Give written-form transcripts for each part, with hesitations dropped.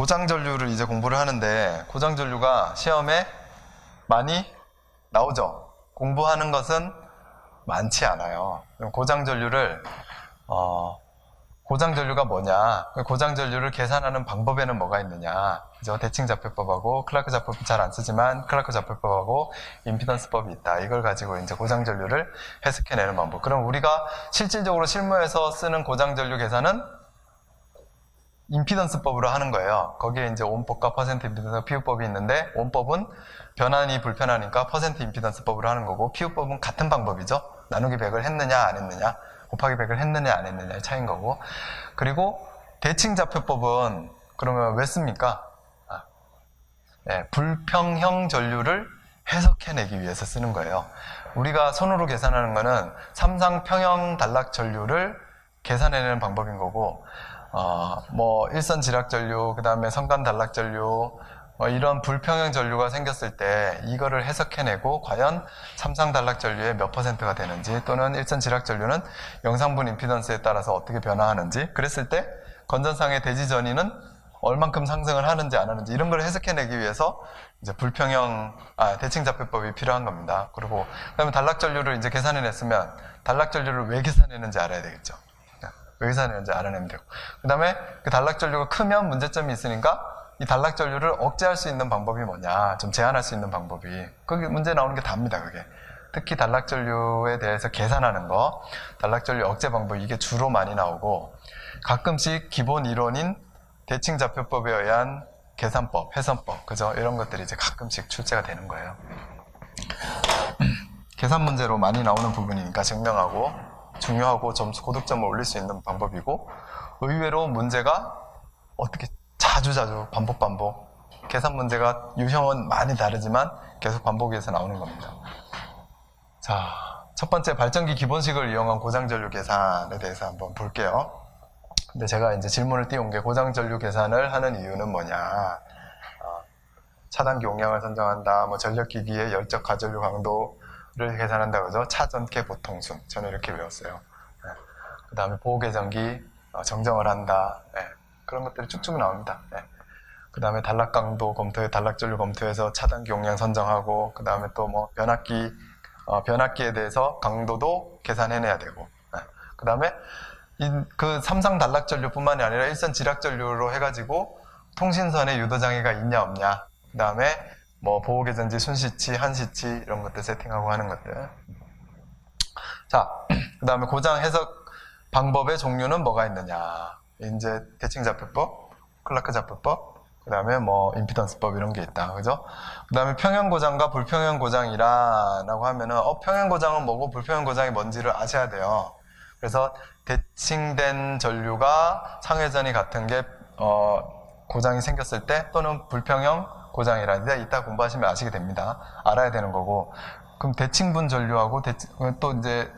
고장전류를 이제 공부를 하는데 고장전류가 시험에 많이 나오죠. 공부하는 것은 많지 않아요. 고장전류를 고장전류가 뭐냐, 고장전류를 계산하는 방법에는 뭐가 있느냐, 그죠? 대칭좌표법하고 클라크 좌표법 잘 안 쓰지만 클라크 좌표법하고 임피던스법이 있다. 이걸 가지고 이제 고장전류를 해석해내는 방법. 그럼 우리가 실질적으로 실무에서 쓰는 고장전류 계산은 임피던스법으로 하는 거예요. 거기에 이제 온법과 퍼센트 임피던스, 피우법이 있는데 온법은 변환이 불편하니까 퍼센트 임피던스법으로 하는 거고 피우법은 같은 방법이죠. 나누기 100을 했느냐 안 했느냐, 곱하기 100을 했느냐 안 했느냐의 차이인 거고. 그리고 대칭좌표법은 그러면 왜 씁니까? 불평형 전류를 해석해내기 위해서 쓰는 거예요. 우리가 손으로 계산하는 거는 삼상평형 단락 전류를 계산해내는 방법인 거고, 뭐 일선 지락 전류, 그 다음에 성간 단락 전류, 이런 불평형 전류가 생겼을 때 이거를 해석해내고 과연 삼상 단락 전류의 몇 퍼센트가 되는지, 또는 일선 지락 전류는 영상분 임피던스에 따라서 어떻게 변화하는지, 그랬을 때 건전상의 대지 전위는 얼만큼 상승을 하는지 안 하는지, 이런 걸 해석해내기 위해서 이제 대칭좌표법이 필요한 겁니다. 그리고 그다음에 단락 전류를 이제 계산해냈으면 단락 전류를 왜 계산했는지 알아야 되겠죠. 왜 계산했는지 알아내면 되고, 그 다음에 그 단락 전류가 크면 문제점이 있으니까 이 단락 전류를 억제할 수 있는 방법이 뭐냐, 좀 제한할 수 있는 방법이, 그게 문제 나오는 게 답니다. 그게 특히 단락 전류에 대해서 계산하는 거, 단락 전류 억제 방법, 이게 주로 많이 나오고, 가끔씩 기본 이론인 대칭좌표법에 의한 계산법, 해선법, 그죠? 이런 것들이 이제 가끔씩 출제가 되는 거예요. 계산 문제로 많이 나오는 부분이니까 증명하고 중요하고 점수 고득점을 올릴 수 있는 방법이고, 의외로 문제가 어떻게 자주 반복 계산 문제가 유형은 많이 다르지만 계속 반복해서 나오는 겁니다. 자, 첫 번째 발전기 기본식을 이용한 고장전류 계산에 대해서 한번 볼게요. 근데 제가 이제 질문을 띄운 게 고장전류 계산을 하는 이유는 뭐냐, 차단기 용량을 선정한다, 뭐 전력기기의 열적 가전류 강도를 계산한다, 그죠? 차전개 보통순, 저는 이렇게 외웠어요. 그 다음에 보호계전기 정정을 한다, 그런 것들이 쭉쭉 나옵니다. 그 다음에 단락 강도 검토에 단락전류 검토해서 차단기 용량 선정하고, 그 다음에 또 뭐 변압기에 대해서 강도도 계산해내야 되고, 그 다음에 그 삼상 단락전류 뿐만이 아니라 일선 지락전류로 해가지고 통신선에 유도장애가 있냐 없냐, 그 다음에 뭐 보호계전지, 순시치, 한시치 이런 것들 세팅하고 하는 것들. 자, 그 다음에 고장 해석 방법의 종류는 뭐가 있느냐, 이제 대칭좌표법, 클라크 좌표법, 그 다음에 뭐 임피던스법 이런 게 있다, 그죠? 그 다음에 평형고장과 불평형고장이라고 하면은 평형고장은 뭐고 불평형고장이 뭔지를 아셔야 돼요. 그래서 대칭된 전류가 상회전이 같은 게 고장이 생겼을 때, 또는 불평형 고장이라는데 이따 공부하시면 아시게 됩니다. 알아야 되는 거고, 그럼 대칭분 전류하고 또 이제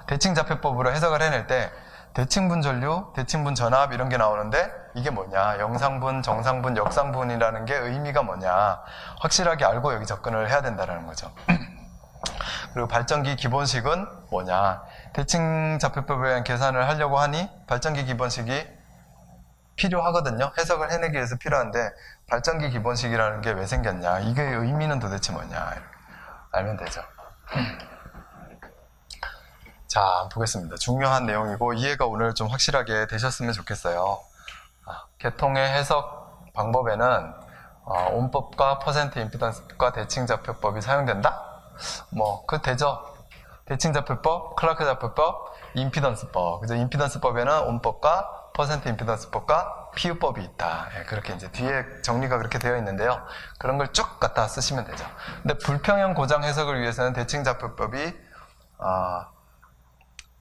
대칭좌표법으로 해석을 해낼 때 대칭분 전류, 대칭분 전압 이런 게 나오는데 이게 뭐냐, 영상분, 정상분, 역상분이라는 게 의미가 뭐냐 확실하게 알고 여기 접근을 해야 된다는 거죠. 그리고 발전기 기본식은 뭐냐, 대칭좌표법에 의한 계산을 하려고 하니 발전기 기본식이 필요하거든요. 해석을 해내기 위해서 필요한데 발전기 기본식이라는 게 왜 생겼냐, 이게 의미는 도대체 뭐냐, 이렇게 알면 되죠. 자, 보겠습니다. 중요한 내용이고 이해가 오늘 좀 확실하게 되셨으면 좋겠어요. 계통의 해석 방법에는 온법과 퍼센트 임피던스법과 대칭좌표법이 사용된다? 뭐 되죠. 대칭좌표법, 클라크 좌표법, 임피던스법. 그죠? 임피던스법에는 온법과 퍼센트 임피던스법과 피우법이 있다. 그렇게 이제 뒤에 정리가 그렇게 되어 있는데요. 그런 걸 쭉 갖다 쓰시면 되죠. 근데 불평형 고장 해석을 위해서는 대칭좌표법이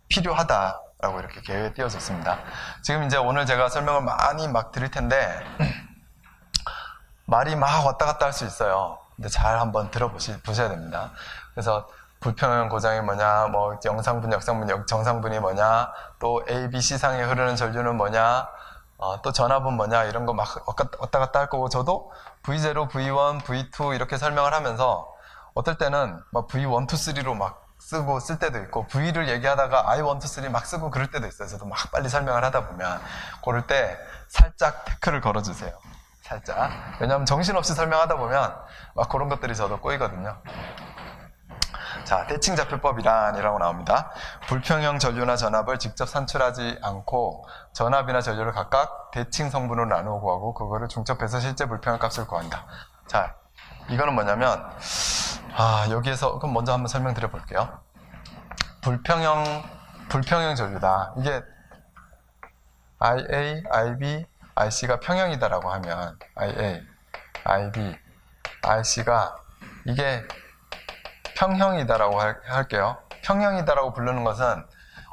필요하다라고 이렇게 계획에 띄워졌습니다. 지금 이제 오늘 제가 설명을 많이 드릴 텐데 말이 왔다 갔다 할 수 있어요. 근데 잘 한번 보셔야 됩니다. 그래서 불평형 고장이 뭐냐, 뭐 영상분, 역상분, 정상분이 뭐냐, 또 A, B, C 상에 흐르는 전류는 뭐냐, 또 전압은 뭐냐, 이런 거 왔다 갔다 할 거고, 저도 V0, V1, V2 이렇게 설명을 하면서 어떨 때는 V1, 2, 3로 쓰고 쓸 때도 있고 V를 얘기하다가 I want to 3 막 쓰고 그럴 때도 있어요. 저도 막 빨리 설명을 하다 보면 그럴 때 살짝 태클을 걸어주세요. 살짝. 왜냐하면 정신없이 설명하다 보면 막 그런 것들이 저도 꼬이거든요. 자, 대칭좌표법이란이라고 나옵니다. 불평형 전류나 전압을 직접 산출하지 않고 전압이나 전류를 각각 대칭 성분으로 나누어 구하고 그거를 중첩해서 실제 불평형 값을 구한다. 자, 이거는 뭐냐면 여기에서 그럼 먼저 한번 설명드려 볼게요. 불평형 전류다. 이게 IA, IB, IC가 평형이다라고 하면 IA, IB, IC가 이게 평형이다라고 할게요. 평형이다라고 부르는 것은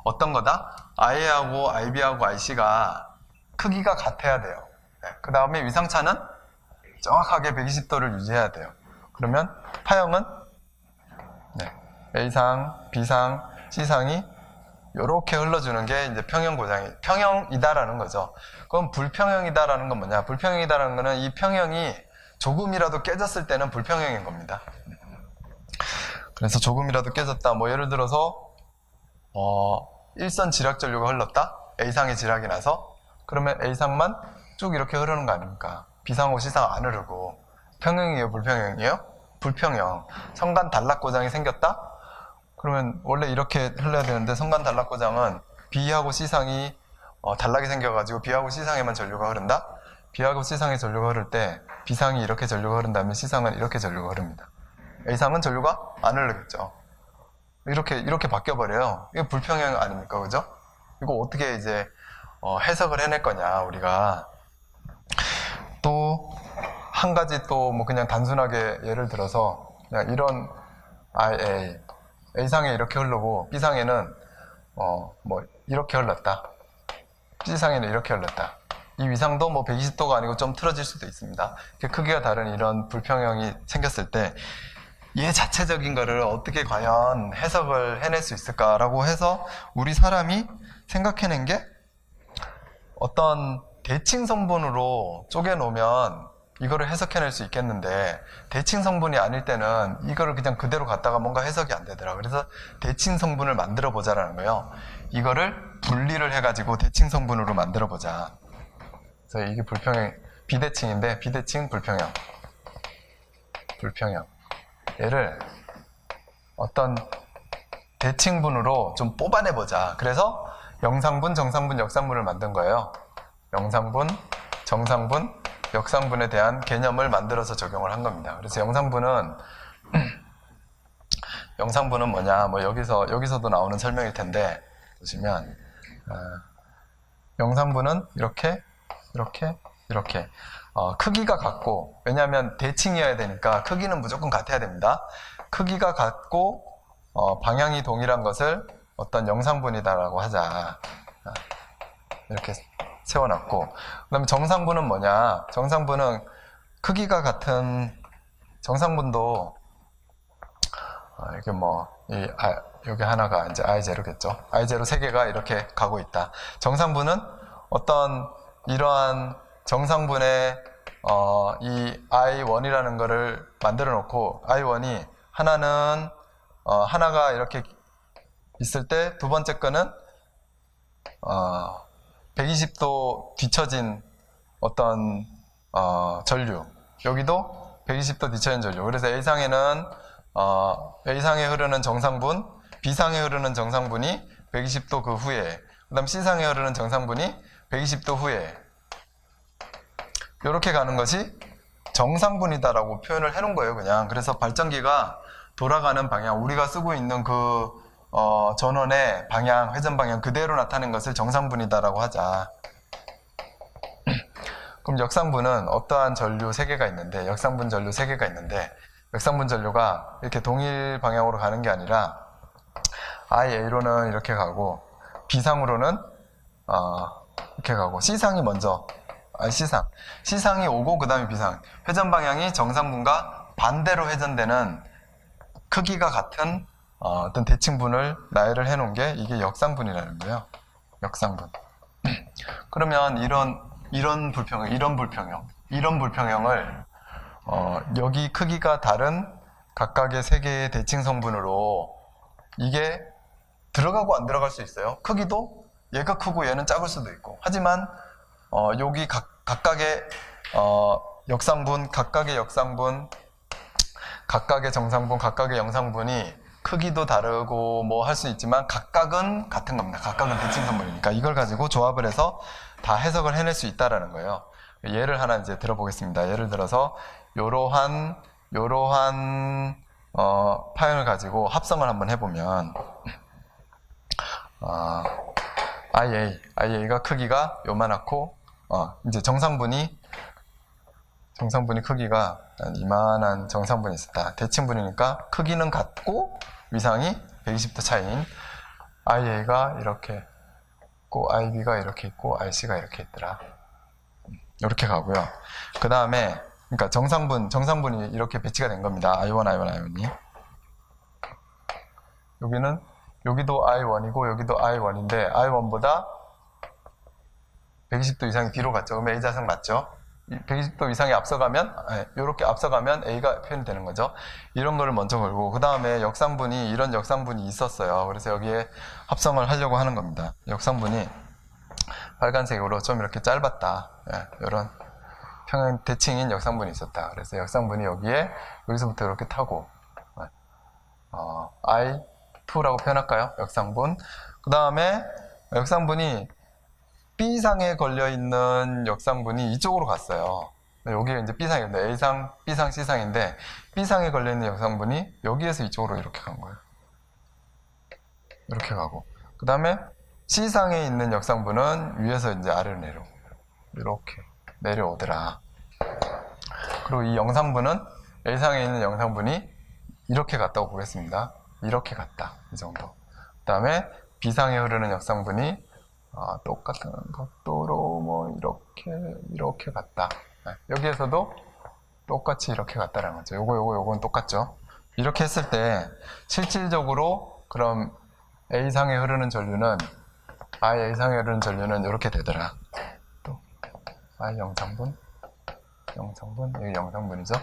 어떤 거다? IA하고 IB하고 IC가 크기가 같아야 돼요. 네. 그 다음에 위상차는 정확하게 120도를 유지해야 돼요. 그러면 파형은 A상, B상, C상이 이렇게 흘러주는 게 이제 평형이다라는 거죠. 그럼 불평형이다라는 건 뭐냐? 불평형이다라는 거는 이 평형이 조금이라도 깨졌을 때는 불평형인 겁니다. 그래서 조금이라도 깨졌다. 뭐 예를 들어서 일선 지락 전류가 흘렀다. A상에 지락이 나서 그러면 A상만 쭉 이렇게 흐르는 거 아닙니까? B상하고 C상 안 흐르고 평형이에요, 불평형이에요? 불평형. 성간 단락고장이 생겼다? 그러면 원래 이렇게 흘러야 되는데 성간 단락고장은 B하고 C상이 단락이 생겨가지고 B하고 C상에만 전류가 흐른다? B하고 C상에 전류가 흐를 때 B상이 이렇게 전류가 흐른다면 C상은 이렇게 전류가 흐릅니다. A상은 전류가 안 흐르겠죠. 이렇게 바뀌어버려요. 이거 불평형 아닙니까? 그죠? 이거 어떻게 이제 해석을 해낼 거냐, 우리가. 또 한 가지 또 뭐 그냥 단순하게 예를 들어서 그냥 이런 IA A상에 이렇게 흐르고 B상에는 뭐 이렇게 흘렀다. C상에는 이렇게 흘렀다. 이 위상도 뭐 120도가 아니고 좀 틀어질 수도 있습니다. 크기가 다른 이런 불평형이 생겼을 때 얘 자체적인 거를 어떻게 과연 해석을 해낼 수 있을까라고 해서 우리 사람이 생각해낸 게 어떤 대칭 성분으로 쪼개놓으면 이거를 해석해낼 수 있겠는데 대칭 성분이 아닐 때는 이거를 그냥 그대로 갖다가 뭔가 해석이 안 되더라. 그래서 대칭 성분을 만들어 보자라는 거예요. 이거를 분리를 해가지고 대칭 성분으로 만들어 보자. 그래서 이게 불평형, 비대칭인데 비대칭 불평형. 얘를 어떤 대칭분으로 좀 뽑아내보자. 그래서 영상분, 정상분, 역상분을 만든 거예요. 영상분, 정상분, 역상분에 대한 개념을 만들어서 적용을 한 겁니다. 그래서 영상분은 뭐냐? 뭐 여기서도 나오는 설명일 텐데 보시면 영상분은 이렇게 크기가 같고, 왜냐하면 대칭이어야 되니까 크기는 무조건 같아야 됩니다. 크기가 같고 방향이 동일한 것을 어떤 영상분이다라고 하자. 이렇게 세워놨고, 그 다음에 정상분은 뭐냐? 정상분은 크기가 같은 정상분도 이게 뭐 여기 하나가 이제 I0겠죠. I0 3개가 이렇게 가고 있다. 정상분은 어떤 이러한 정상분의 이 I1이라는 거를 만들어 놓고 I1이 하나가 이렇게 있을 때 두 번째 거는 120도 뒤처진 어떤 전류, 여기도 120도 뒤처진 전류. 그래서 A상에는 A상에 흐르는 정상분, B상에 흐르는 정상분이 120도 그 후에, 그 다음 C상에 흐르는 정상분이 120도 후에 이렇게 가는 것이 정상분이다라고 표현을 해놓은 거예요, 그냥. 그래서 발전기가 돌아가는 방향, 우리가 쓰고 있는 그 전원의 방향, 회전 방향 그대로 나타낸 것을 정상분이다라고 하자. 그럼 역상분은 어떠한 전류 3개가 있는데, 역상분 전류 3개가 있는데, 역상분 전류가 이렇게 동일 방향으로 가는 게 아니라 IA로는 이렇게 가고 B상으로는 이렇게 가고, C상이 먼저, C상이 오고 그 다음에 B상. 회전 방향이 정상분과 반대로 회전되는 크기가 같은 어떤 대칭분을 나열을 해놓은 게 이게 역상분이라는 거예요. 역상분. 그러면 이런 불평형을 여기 크기가 다른 각각의 3개의 대칭 성분으로 이게 들어가고 안 들어갈 수 있어요. 크기도 얘가 크고 얘는 작을 수도 있고. 하지만 여기 각각의 역상분, 각각의 역상분, 각각의 정상분, 각각의 영상분이 크기도 다르고 뭐 할 수 있지만 각각은 같은 겁니다. 각각은 대칭선분이니까 이걸 가지고 조합을 해서 다 해석을 해낼 수 있다라는 거예요. 예를 하나 이제 들어보겠습니다. 예를 들어서 요러한 파형을 가지고 합성을 한번 해보면 IA가 크기가 요만하고 이제 정상분이 크기가 이만한 정상분이 있었다. 대칭분이니까 크기는 같고 위상이 120도 차이인 IA가 이렇게 있고 IB가 이렇게 있고 IC가 이렇게 있더라. 이렇게 가고요. 그 다음에 그러니까 정상분이 이렇게 배치가 된 겁니다. I1이 여기도 I1이고 여기도 I1인데 I1보다 120도 이상이 뒤로 갔죠. 그럼 A 자승 맞죠? 120도 이상이 앞서가면 이렇게 앞서가면 A가 표현이 되는 거죠. 이런 거를 먼저 걸고 그 다음에 이런 역상분이 있었어요. 그래서 여기에 합성을 하려고 하는 겁니다. 역상분이 빨간색으로 좀 이렇게 짧았다. 이런 평행 대칭인 역상분이 있었다. 그래서 역상분이 여기서부터 이렇게 타고 I2라고 표현할까요? 역상분. 그 다음에 역상분이 B상에 걸려있는 역상분이 이쪽으로 갔어요. 여기가 이제 B상인데 A상, B상, C상인데 B상에 걸려있는 역상분이 여기에서 이쪽으로 이렇게 간 거예요. 이렇게 가고 그 다음에 C상에 있는 역상분은 위에서 이제 아래로 이렇게 내려오더라. 그리고 이 영상분은 A상에 있는 영상분이 이렇게 갔다고 보겠습니다. 이렇게 갔다. 이 정도. 그 다음에 B상에 흐르는 역상분이 똑같은 각도로 뭐 이렇게 갔다. 여기에서도 똑같이 이렇게 갔다라는 거죠. 요건 똑같죠. 이렇게 했을 때 실질적으로 그럼 A상에 흐르는 전류는 A상에 흐르는 전류는 이렇게 되더라. 또 I 영상분 여기 영상분이죠.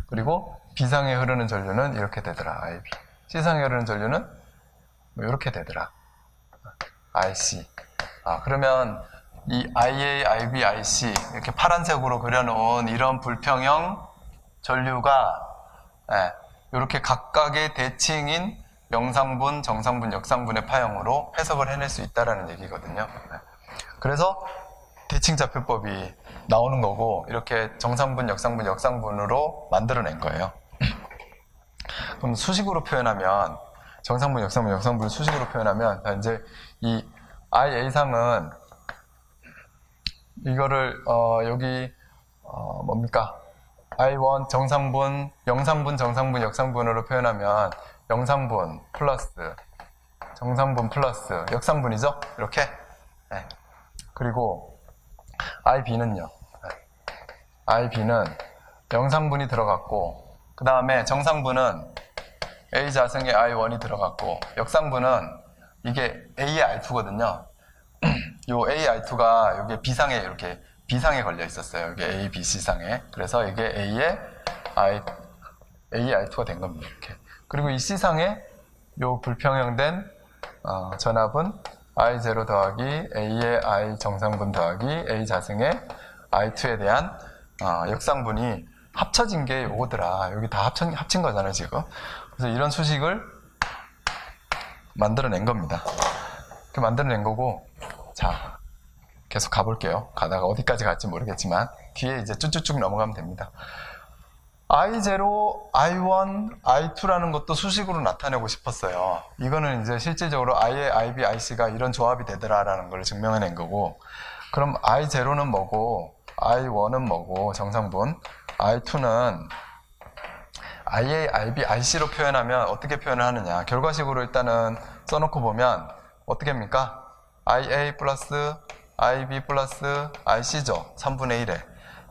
그리고 B상에 흐르는 전류는 이렇게 되더라. IB. C상에 흐르는 전류는 뭐 이렇게 되더라. IC. 그러면 이 IA, IB, IC 이렇게 파란색으로 그려놓은 이런 불평형 전류가 이렇게 각각의 대칭인 영상분, 정상분, 역상분의 파형으로 해석을 해낼 수 있다는 얘기거든요. 그래서 대칭좌표법이 나오는 거고 이렇게 정상분, 역상분, 역상분으로 만들어낸 거예요. 그럼 수식으로 표현하면 정상분, 역상분, 역상분을 수식으로 표현하면 이제 이 IA상은 이거를 여기 뭡니까? I1 정상분, 영상분, 정상분, 역상분으로 표현하면 영상분 플러스 정상분 플러스 역상분이죠? 이렇게. 그리고 IB는요. IB는 영상분이 들어갔고 그 다음에 정상분은 A 자승에 I1이 들어갔고 역상분은 이게 A의 R2거든요. 요 A R2가 여기 B상에 이렇게 B상에 걸려 있었어요. 여기 A, B, C상에. 그래서 이게 A의 R2가 된 겁니다. 이렇게. 그리고 이 C상에 요 불평형된 전압은 I0 더하기 A의 I 정상분 더하기 A 자승의 I2에 대한 역상분이 합쳐진 게 요거더라. 여기 다 합친 거잖아요, 지금. 그래서 이런 수식을 만들어낸 겁니다. 이렇게 만들어낸 거고, 자, 계속 가볼게요. 가다가 어디까지 갈지 모르겠지만, 뒤에 이제 쭉쭉쭉 넘어가면 됩니다. I0, I1, I2라는 것도 수식으로 나타내고 싶었어요. 이거는 이제 실질적으로 I의 IB, IC가 이런 조합이 되더라라는 걸 증명해낸 거고, 그럼 I0는 뭐고, I1은 뭐고, 정상분, I2는 IA, IB, IC로 표현하면 어떻게 표현을 하느냐. 결과식으로 일단은 써놓고 보면 어떻게 합니까? IA 플러스 IB 플러스 IC죠. 3분의 1에.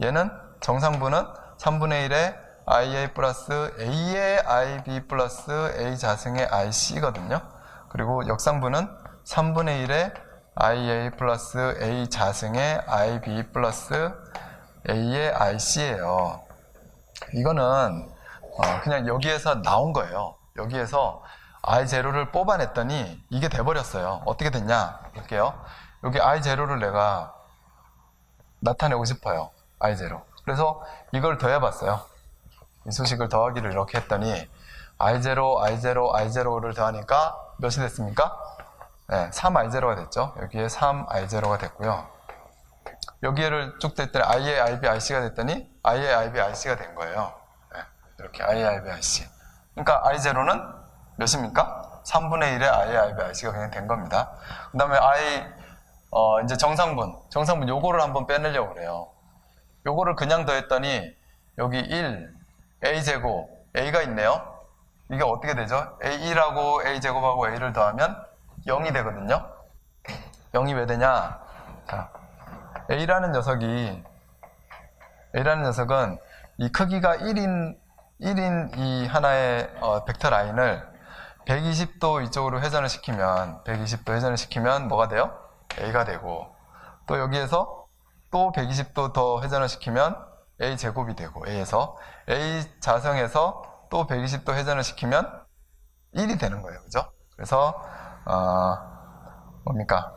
얘는 정상분은 3분의 1에 IA 플러스 A의 IB 플러스 A 자승의 IC거든요. 그리고 역상분은 3분의 1에 IA 플러스 A 자승의 IB 플러스 A의 IC예요. 이거는 그냥 여기에서 나온 거예요. 여기에서 I0를 뽑아냈더니 이게 돼버렸어요. 어떻게 됐냐 볼게요. 여기 I0를 내가 나타내고 싶어요. I0. 그래서 이걸 더해봤어요. 이 수식을 더하기를 이렇게 했더니 I0, I0, I0를 더하니까 몇이 됐습니까? 네, 3I0가 됐죠. 여기에 3I0가 됐고요. 여기를 쭉 됐더니 I의 IB, IC가 됐더니 I의 IB, IC가 된 거예요. 네, 이렇게 I의 IB, IC. 그러니까 I0는 몇입니까? 3분의 1의 I의 IB, IC가 그냥 된 겁니다. 그 다음에 이제 정상분 요거를 한번 빼내려고 그래요. 요거를 그냥 더했더니 여기 1, A제곱, A가 있네요. 이게 어떻게 되죠? A1하고 A제곱하고 A를 더하면 0이 되거든요. 0이 왜 되냐? 자, A라는 녀석은 이 크기가 1인 이 하나의 벡터 라인을 120도 이쪽으로 회전을 시키면 120도 회전을 시키면 뭐가 돼요? A가 되고, 또 여기에서 또 120도 더 회전을 시키면 A 제곱이 되고, A에서 A 자성에서 또 120도 회전을 시키면 1이 되는 거예요. 그죠? 그래서 뭡니까?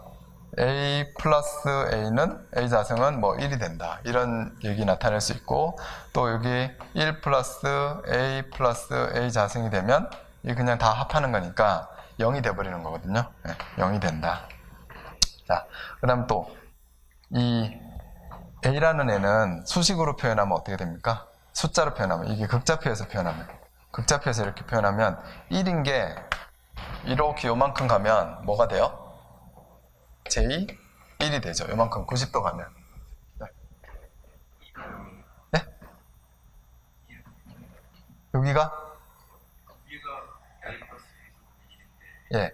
A 플러스 A는 A 자성은 뭐 1이 된다. 이런 얘기 나타낼 수 있고, 또 여기 1 플러스 A 자성이 되면 이 그냥 다 합하는 거니까 0이 돼버리는 거거든요. 네, 0이 된다. 자, 그 다음 또 이 A라는 애는 수식으로 표현하면 어떻게 됩니까? 숫자로 표현하면, 이게 극좌표에서 이렇게 표현하면 1인 게 이렇게 요만큼 가면 뭐가 돼요? J 1이 되죠. 요만큼 90도 가면. 네? 여기가? 예.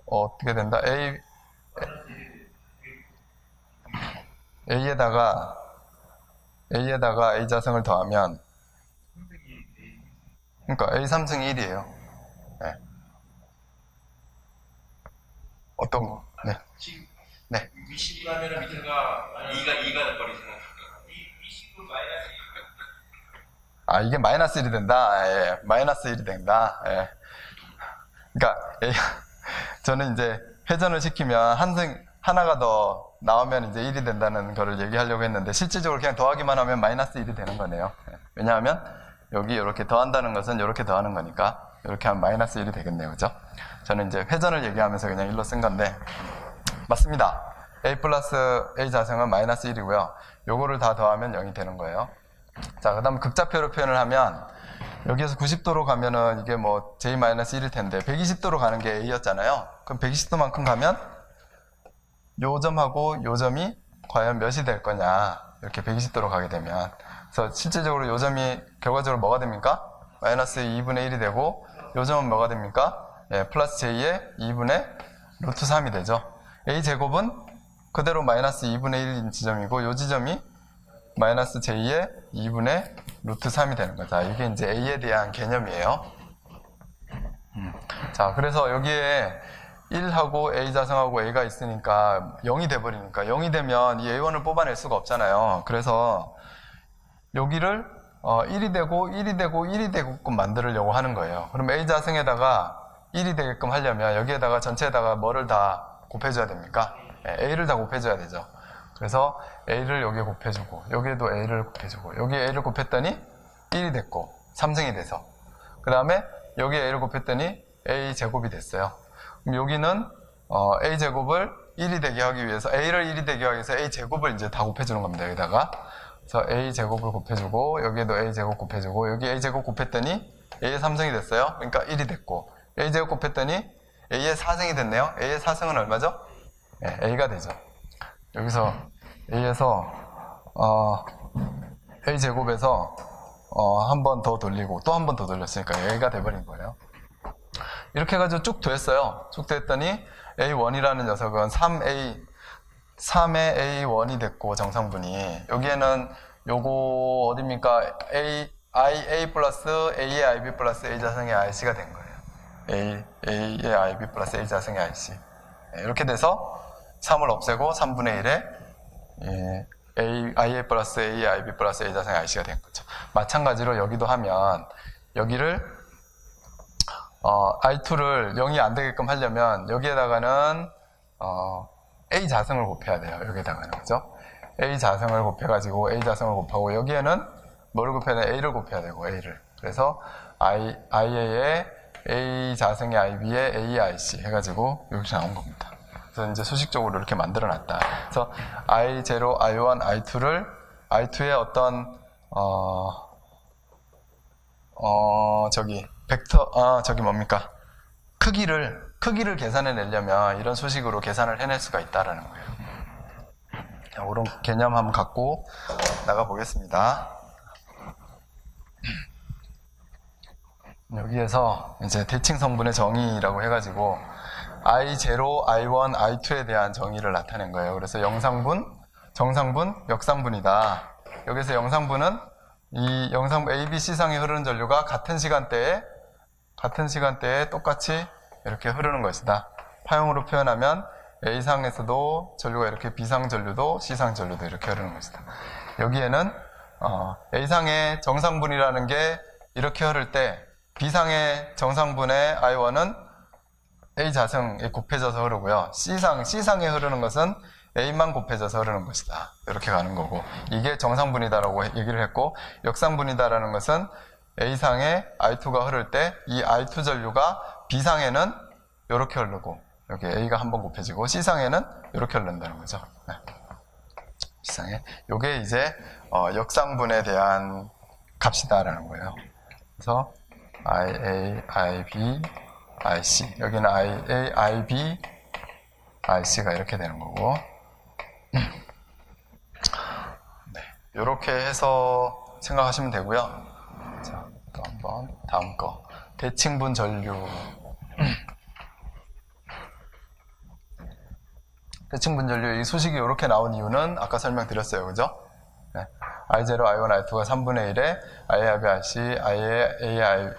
어떻게 된다? A에다가 A 자성을 더하면, 그러니까 A 3승이 1이에요. 네. 어떤 거? 네. 네. 위식으로 하면 밑에가 2가 돼버리잖아요. 위식으로 마이너스 1. 이게 마이너스 1이 된다. 예. 마이너스 1이 된다. 예. 그러니까 저는 이제 회전을 시키면 하나가 더 나오면 이제 1이 된다는 거를 얘기하려고 했는데, 실질적으로 그냥 더하기만 하면 마이너스 1이 되는 거네요. 예. 왜냐하면 여기 이렇게 더한다는 것은 이렇게 더하는 거니까 이렇게 하면 마이너스 1이 되겠네요. 그죠? 저는 이제 회전을 얘기하면서 그냥 1로 쓴 건데, 맞습니다. A 플러스 A 자성은 마이너스 1이고요. 요거를 다 더하면 0이 되는 거예요. 자, 그 다음 극좌표로 표현을 하면, 여기에서 90도로 가면은 이게 뭐 J-1일 텐데 120도로 가는 게 A였잖아요. 그럼 120도만큼 가면 요 점하고 요 점이 과연 몇이 될 거냐, 이렇게 120도로 가게 되면. 그래서 실질적으로 요 점이 결과적으로 뭐가 됩니까? 마이너스 2분의 1이 되고, 요 점은 뭐가 됩니까? 예, 플러스 J의 2분의 루트 3이 되죠. A제곱은 그대로 마이너스 2분의 1인 지점이고, 요 지점이 마이너스 J의 2분의 루트 3이 되는 거죠. 이게 이제 A에 대한 개념이에요. 자, 그래서 여기에 1하고 A 자성하고 A가 있으니까 0이 돼버리니까, 0이 되면 이 A1을 뽑아낼 수가 없잖아요. 그래서 여기를 1이 되고 1이 되고 1이 되게끔 만들려고 하는 거예요. 그럼 A 자성에다가 1이 되게끔 하려면 여기에다가 전체에다가 뭐를 다 곱해줘야 됩니까? A를 다 곱해줘야 되죠. 그래서 A를 여기에 곱해주고, 여기에도 A를 곱해주고, 여기에 A를 곱했더니 1이 됐고 3승이 돼서, 그 다음에 여기에 A를 곱했더니 A 제곱이 됐어요. 그럼 여기는 A 제곱을 1이 되게 하기 위해서, A를 1이 되게 하기 위해서 A 제곱을 이제 다 곱해주는 겁니다. 여기다가. 그래서 A 제곱을 곱해주고, 여기에도 A 제곱 곱해주고, 여기 A 제곱 곱했더니 A의 3승이 됐어요. 그러니까 1이 됐고, A 제곱 곱했더니 A의 4승이 됐네요. A의 4승은 얼마죠? 네, A가 되죠. 여기서 A에서 A 제곱에서 한 번 더 돌리고 또 한 번 더 돌렸으니까 A가 돼버린 거예요. 이렇게 해가지고 쭉 더했어요. 쭉 더했더니 A1이라는 녀석은 3의 A1이 됐고, 정상분이 여기에는 요거 어딥니까? IA 플러스 A의 IB 플러스 A 자성의 IC가 된 거예요. A의 IB 플러스 A 자성의 IC. 네, 이렇게 돼서 3을 없애고 3분의 1에 A IA 플러스 A, IB 플러스 A 자승의 IC가 된 거죠. 마찬가지로 여기도 하면 여기를 I2를 0이 안 되게끔 하려면 여기에다가는 A 자승을 곱해야 돼요. 여기에다가는 그죠? A 자승을 곱해가지고 A 자승을 곱하고 여기에는 뭐를 곱해야 돼? A를 곱해야 되고 A를. 그래서 IA에 A 자승의 IB에 A, IC 해가지고 이렇게 나온 겁니다. 그래서 이제 수식적으로 이렇게 만들어 놨다. 그래서 I0, I1, I2를 I2의 어떤 벡터 저기 뭡니까? 크기를 계산해 내려면 이런 수식으로 계산을 해낼 수가 있다라는 거예요. 자, 그런 개념 한번 갖고 나가 보겠습니다. 여기에서 이제 대칭 성분의 정의라고 해가지고 I0, I1, I2에 대한 정의를 나타낸 거예요. 그래서 영상분, 정상분, 역상분이다. 여기서 영상분은 이 영상분 A, B, C상에 흐르는 전류가 같은 시간대에 똑같이 이렇게 흐르는 것이다. 파형으로 표현하면 A상에서도 전류가 이렇게 B상 전류도 C상 전류도 이렇게 흐르는 것이다. 여기에는 A상의 정상분이라는 게 이렇게 흐를 때 B상의 정상분의 I1은 A 자승에 곱해져서 흐르고요. C상에 흐르는 것은 A만 곱해져서 흐르는 것이다. 이렇게 가는 거고, 이게 정상분이다라고 얘기를 했고, 역상분이다라는 것은 A상에 I2가 흐를 때 이 I2 전류가 B상에는 이렇게 흐르고, 여기 A가 한번 곱해지고 C상에는 이렇게 흐른다는 거죠. 네. C상에. 요게 이제 역상분에 대한 값이다라는 거예요. 그래서 IA, IB, IC. 여기는 IA, IB, IC가 이렇게 되는 거고. 네. 이렇게 해서 생각하시면 되고요. 자, 또 한번 다음 거. 대칭분 전류. 대칭분 전류 이 수식이 이렇게 나온 이유는 아까 설명드렸어요. 그죠? 네. I0, I1, I2가 3분의 1에 IAB, IC,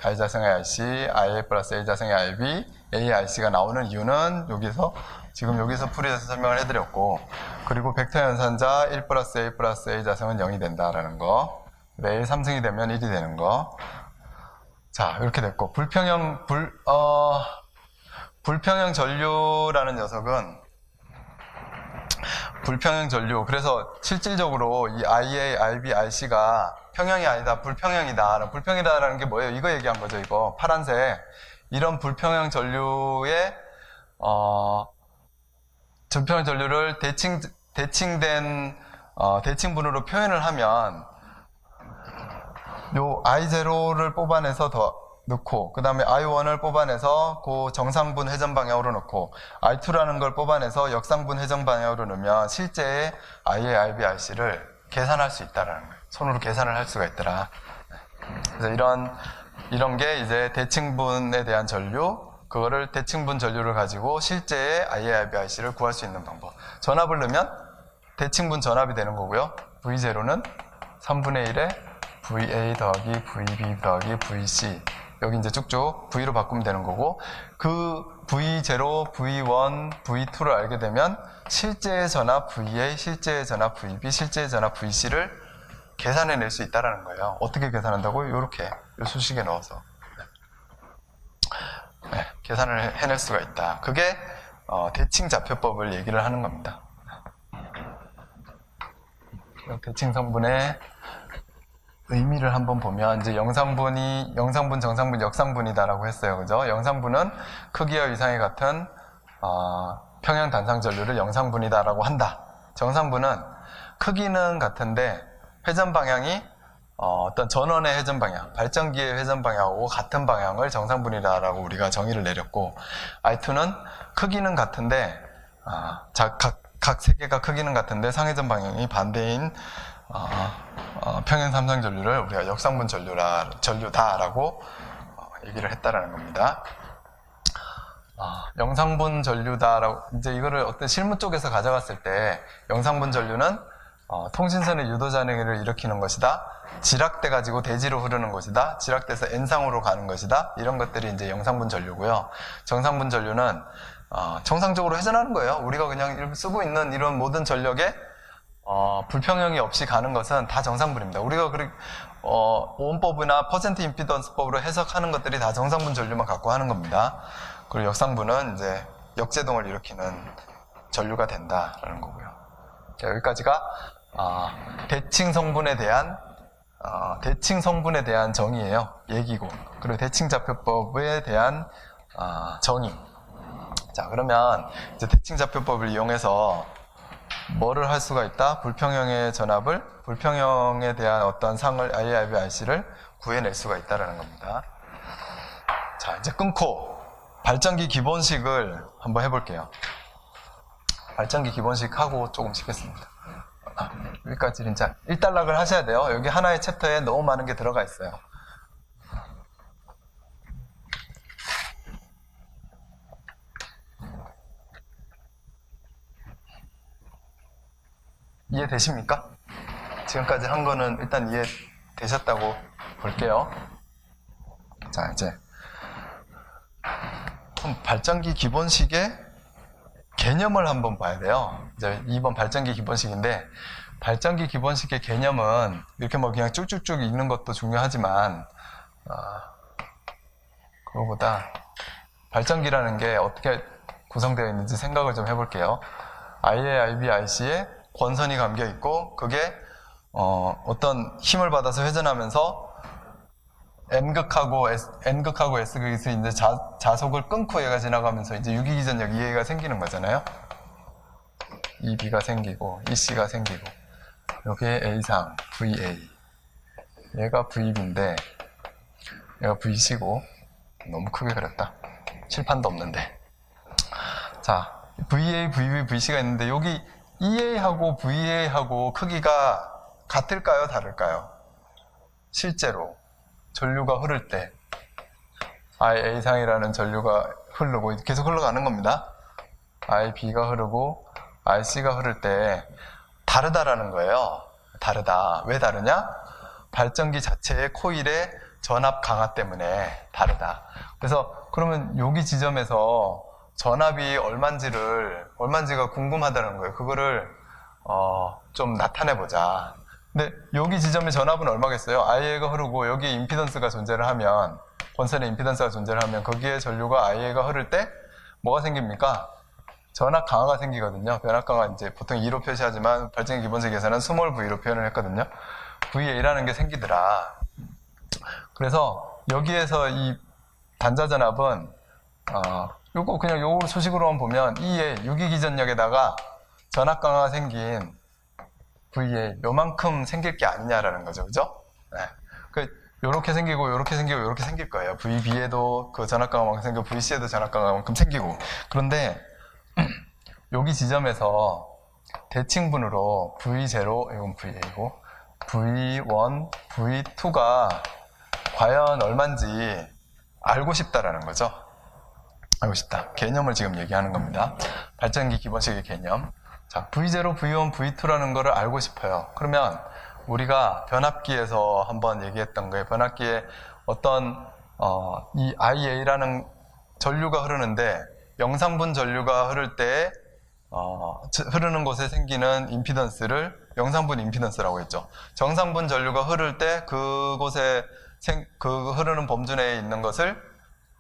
I 자승의 IC, IA 플러스 A 자승의 IB, A, IC가 나오는 이유는 지금 여기서 풀이해서 설명을 해드렸고, 그리고 벡터 연산자 1 플러스 A 플러스 A 자승은 0이 된다라는 거, 매일 3승이 되면 1이 되는 거. 자, 이렇게 됐고, 불평형 전류라는 녀석은 불평형 전류. 그래서 실질적으로 이 IA, IB, IC가 평형이 아니다, 불평형이다. 불평이다라는 게 뭐예요? 이거 얘기한 거죠, 이거. 파란색. 이런 불평형 전류의, 불평형 전류를 대칭된, 대칭분으로 표현을 하면, 요 I0를 뽑아내서 더 넣고, 그 다음에 I1을 뽑아내서 그 정상분 회전 방향으로 넣고, I2라는 걸 뽑아내서 역상분 회전 방향으로 넣으면 실제 IA, IB, IC를 계산할 수 있다라는 거예요. 손으로 계산을 할 수가 있더라. 그래서 이런 게 이제 대칭분에 대한 전류, 그거를 대칭분 전류를 가지고 실제의 IA, IB, IC를 구할 수 있는 방법. 전압을 넣으면 대칭분 전압이 되는 거고요. V0는 3분의 1에 VA 더하기 VB 더하기 VC. 여기 이제 쭉쭉 V로 바꾸면 되는 거고, 그 V0, V1, V2를 알게 되면 실제의 전압 VA, 실제의 전압 VB, 실제의 전압 VC를 계산해낼 수 있다는 거예요. 어떻게 계산한다고요? 이렇게 이 수식에 넣어서 네, 계산을 해낼 수가 있다. 그게 대칭 좌표법을 얘기를 하는 겁니다. 대칭 성분의 의미를 한번 보면, 이제 영상분, 정상분, 역상분이다라고 했어요. 그죠? 영상분은 크기와 위상이 같은 평형 단상 전류를 영상분이다라고 한다. 정상분은 크기는 같은데 회전 방향이 어떤 전원의 회전 방향, 발전기의 회전 방향하고 같은 방향을 정상분이다라고 우리가 정의를 내렸고, I2는 크기는 같은데 각 세 개가 크기는 같은데 상회전 방향이 반대인 평형 삼상 전류를 우리가 역상분 전류다라고 얘기를 했다라는 겁니다. 영상분 전류다라고, 이제 이거를 어떤 실무 쪽에서 가져갔을 때 영상분 전류는 통신선의 유도 잔해를 일으키는 것이다. 지락돼 가지고 대지로 흐르는 것이다. 지락돼서 N상으로 가는 것이다. 이런 것들이 이제 영상분 전류고요. 정상분 전류는 정상적으로 회전하는 거예요. 우리가 그냥 쓰고 있는 이런 모든 전력에 불평형이 없이 가는 것은 다 정상분입니다. 우리가 오음법이나 퍼센트 임피던스법으로 해석하는 것들이 다 정상분 전류만 갖고 하는 겁니다. 그리고 역상분은 이제 역제동을 일으키는 전류가 된다라는 거고요. 자, 여기까지가 대칭 성분에 대한 정의예요. 얘기고. 그리고 대칭좌표법에 대한 정의. 자, 그러면 이제 대칭좌표법을 이용해서 뭐를 할 수가 있다? 불평형의 전압을, 불평형에 대한 어떤 상을 IIB, IC를 구해낼 수가 있다는 겁니다. 자, 이제 끊고 발전기 기본식을 한번 해볼게요. 발전기 기본식 하고 조금 쉬겠습니다. 여기까지 진짜 1단락을 하셔야 돼요. 여기 하나의 챕터에 너무 많은 게 들어가 있어요. 이해되십니까? 지금까지 한 거는 일단 이해되셨다고 볼게요. 자, 이제 그럼 발전기 기본식의 개념을 한번 봐야 돼요. 이제 2번 발전기 기본식인데, 발전기 기본식의 개념은 이렇게 뭐 그냥 쭉쭉쭉 읽는 것도 중요하지만 그거보다 발전기라는 게 어떻게 구성되어 있는지 생각을 좀 해볼게요. IA, IB, IC에 권선이 감겨 있고, 그게 어떤 힘을 받아서 회전하면서 N극하고 S극에서 이제 자속을 끊고 얘가 지나가면서 이제 유기기전력 EA가 생기는 거잖아요. EB가 생기고 EC가 생기고, 여기에 A상 VA, 얘가 VB인데 얘가 VC고, 너무 크게 그렸다. 칠판도 없는데. 자, VA, VB, VC가 있는데 여기 EA하고 VA하고 크기가 같을까요? 다를까요? 실제로 전류가 흐를 때 IA상이라는 전류가 흐르고 계속 흘러가는 겁니다. IB가 흐르고 IC가 흐를 때 다르다라는 거예요. 다르다. 왜 다르냐? 발전기 자체의 코일의 전압 강화 때문에 다르다. 그래서 그러면 여기 지점에서 전압이 얼만지가 궁금하다는 거예요. 그거를 좀 나타내보자. 근데 여기 지점의 전압은 얼마겠어요? IA가 흐르고 여기에 임피던스가 존재를 하면, 권선에 임피던스가 존재를 하면 거기에 전류가 IA가 흐를 때 뭐가 생깁니까? 전압 강화가 생기거든요. 변압 강화 이제 보통 2로 표시하지만 발전기 기본식에서는 스몰 V로 표현을 했거든요. VA라는 게 생기더라. 그래서 여기에서 이 단자 전압은 요거 그냥 요 소식으로만 보면 E의 유기기전력에다가 전압 강화가 생긴 VA 요만큼 생길 게 아니냐라는 거죠. 그죠? 네. 요렇게 생기고 요렇게 생기고 요렇게 생길 거예요. VB에도 그 전압 강화만큼 생기고 VC에도 전압 강화만큼 생기고. 그런데 여기 지점에서 대칭분으로 V0, 이건 VA고 V1, V2가 과연 얼마인지 알고 싶다라는 거죠. 알고 싶다. 개념을 지금 얘기하는 겁니다. 발전기 기본식의 개념. 자, V0, V1, V2라는 거를 알고 싶어요. 그러면 우리가 변압기에서 한번 얘기했던 거예요. 변압기에 어떤 이 IA라는 전류가 흐르는데, 영상분 전류가 흐를 때 흐르는 곳에 생기는 임피던스를 영상분 임피던스라고 했죠. 정상분 전류가 흐를 때 그곳에 그 흐르는 범주 내에 있는 것을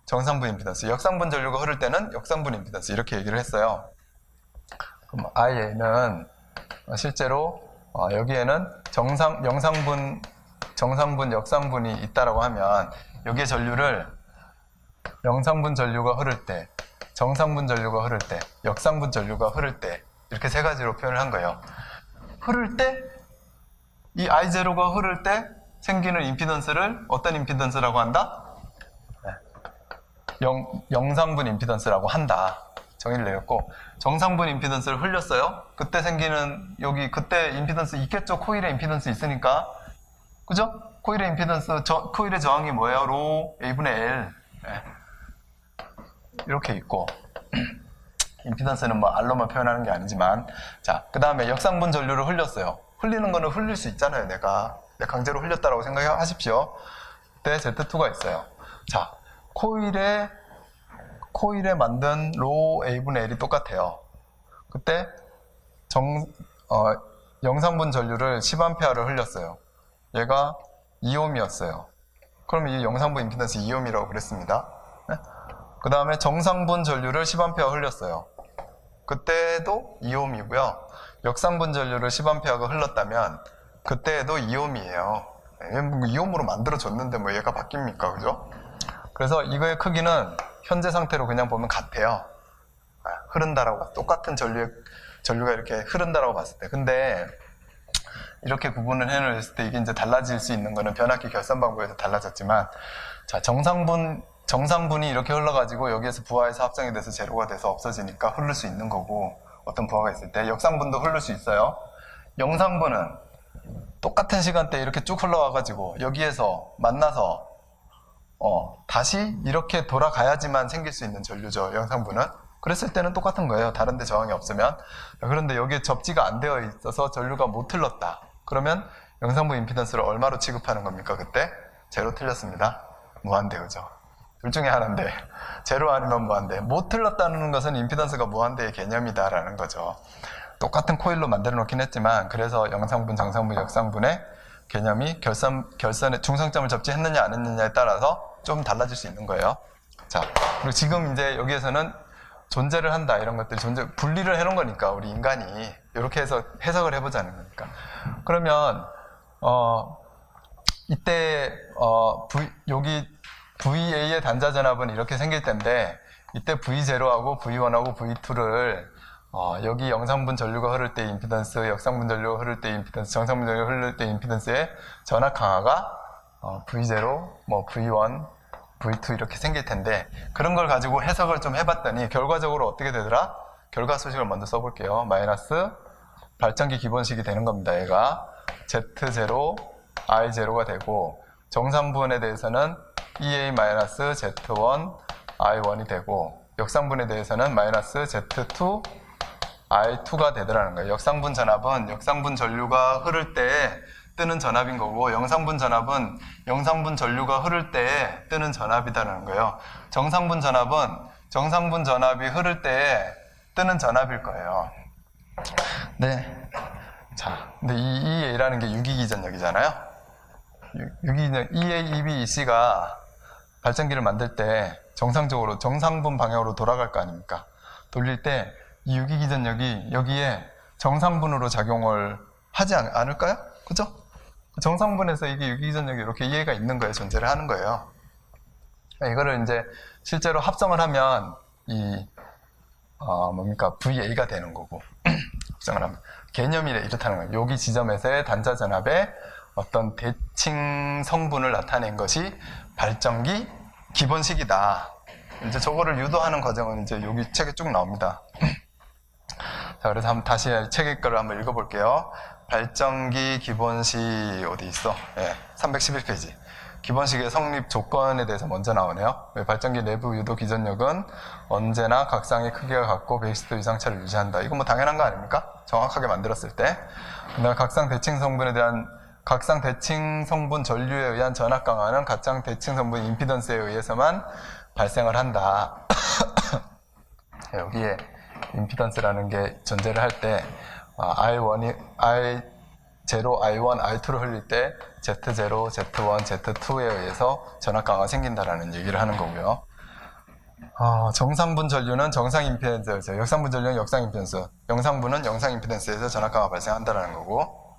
정상분 임피던스, 역상분 전류가 흐를 때는 역상분 임피던스, 이렇게 얘기를 했어요. 그럼 IA는 실제로 여기에는 정상분, 역상분이 있다라고 하면 여기에 전류를 영상분 전류가 흐를 때, 정상분 전류가 흐를 때, 역상분 전류가 흐를 때, 이렇게 세 가지로 표현을 한 거예요. 흐를 때, 이 I0가 흐를 때 생기는 임피던스를 어떤 임피던스라고 한다? 영상분 임피던스라고 한다. 정의를 내렸고, 정상분 임피던스를 흘렸어요. 그때 생기는, 그때 임피던스 있겠죠? 코일에 임피던스 있으니까. 그죠? 코일의 임피던스, 코일의 저항이 뭐예요? 로 A분의 L. 네. 이렇게 있고, 임피던스는 뭐 R로만 표현하는 게 아니지만. 자, 그 다음에 역상분 전류를 흘렸어요. 흘리는 거는 흘릴 수 있잖아요. 내가 강제로 흘렸다라고 생각하십시오. 그때 Z2가 있어요. 자, 코일에 만든 로 A분의 L이 똑같아요. 그때 영상분 전류를 10A를 흘렸어요. 얘가 2ohm이었어요. 그럼 이 영상분 임피던스 2ohm이라고 그랬습니다. 네? 그 다음에 정상분 전류를 10A 흘렸어요. 그때도 2ohm이고요. 역상분 전류를 10A가 흘렀다면 그때도 2ohm이에요. 2ohm으로 만들어줬는데 뭐 얘가 바뀝니까? 그죠? 그래서 이거의 크기는 현재 상태로 그냥 보면 같아요. 흐른다라고 똑같은 전류가 이렇게 흐른다라고 봤을 때. 근데 이렇게 구분을 해놓았을 때 이게 이제 달라질 수 있는 거는 변압기 결산 방법에서 달라졌지만, 자, 정상분이 이렇게 흘러가지고 여기에서 부하해서 합성이 돼서 제로가 돼서 없어지니까 흐를 수 있는 거고, 어떤 부하가 있을 때 역상분도 흐를 수 있어요. 영상분은 똑같은 시간대에 이렇게 쭉 흘러와가지고 여기에서 만나서 다시 이렇게 돌아가야지만 생길 수 있는 전류죠. 영상분은. 그랬을 때는 똑같은 거예요. 다른 데 저항이 없으면. 그런데 여기에 접지가 안 되어 있어서 전류가 못 흘렀다. 그러면 영상분 임피던스를 얼마로 취급하는 겁니까? 그때? 제로 틀렸습니다. 무한대, 그죠? 둘 중에 하나인데 제로 아니면 무한대. 못 틀렸다는 것은 임피던스가 무한대의 개념이다라는 거죠. 똑같은 코일로 만들어 놓긴 했지만, 그래서 영상분, 정상분, 역상분의 개념이 결선에 중성점을 접지했느냐 안 했느냐에 따라서 좀 달라질 수 있는 거예요. 자, 그리고 지금 이제 여기에서는 존재를 한다, 이런 것들이 분리를 해놓은 거니까, 우리 인간이 이렇게 해서 해석을 해보자는 거니까. 그러면 이때 여기 VA의 단자 전압은 이렇게 생길 텐데, 이때 V0하고 V1하고 V2를 여기 영상분 전류가 흐를 때 임피던스, 역상분 전류가 흐를 때 임피던스, 정상분 전류가 흐를 때 임피던스의 전압 강화가 V0, 뭐 V1, V2 이렇게 생길 텐데, 그런 걸 가지고 해석을 좀 해봤더니 결과적으로 어떻게 되더라? 결과 소식을 먼저 써볼게요. 마이너스 발전기 기본식이 되는 겁니다. 얘가 Z0, I0가 되고, 정상분에 대해서는 EA-Z1, I1이 되고, 역상분에 대해서는 마이너스 Z2, I2가 되더라는 거예요. 역상분 전압은 역상분 전류가 흐를 때 뜨는 전압인 거고, 영상분 전압은 영상분 전류가 흐를 때 뜨는 전압이다라는 거예요. 정상분 전압은 정상분 전압이 흐를 때 뜨는 전압일 거예요. 네. 자, 근데 이 EA라는 게 유기기전력이잖아요. 유기기전력 EA, EB, EC가 발전기를 만들 때 정상적으로 정상분 방향으로 돌아갈 거 아닙니까? 돌릴 때 이 유기기전력이 여기에 정상분으로 작용을 하지 않을까요? 그죠? 정상분에서 이게 유기기전력이 이렇게 이해가 있는 거예요. 존재를 하는 거예요. 이거를 이제 실제로 합성을 하면 VA가 되는 거고, 합성을 하면 개념이 이렇다는 거예요. 여기 지점에서의 단자 전압의 어떤 대칭 성분을 나타낸 것이 발전기 기본식이다. 이제 저거를 유도하는 과정은 이제 여기 책에 쭉 나옵니다. 자, 그래서 한번 다시 책의 거를 한번 읽어볼게요. 발전기 기본식 어디 있어? 예, 311페이지. 기본식의 성립 조건에 대해서 먼저 나오네요. 발전기 내부 유도 기전력은 언제나 각상의 크기가 같고 120도 이상차를 유지한다. 이건 뭐 당연한 거 아닙니까? 정확하게 만들었을 때. 그다음에 각상 대칭 성분 전류에 의한 전압 강화는 각상 대칭 성분 임피던스에 의해서만 발생을 한다. 여기에 임피던스라는 게 존재를 할 때 I0, I1, I2를 흘릴 때 Z0, Z1, Z2에 의해서 전압 강화가 생긴다라는 얘기를 하는 거고요. 정상분 전류는 정상 임피던스, 역상분 전류는 역상 임피던스, 영상분은 영상 임피던스에서 전압 강화가 발생한다라는 거고,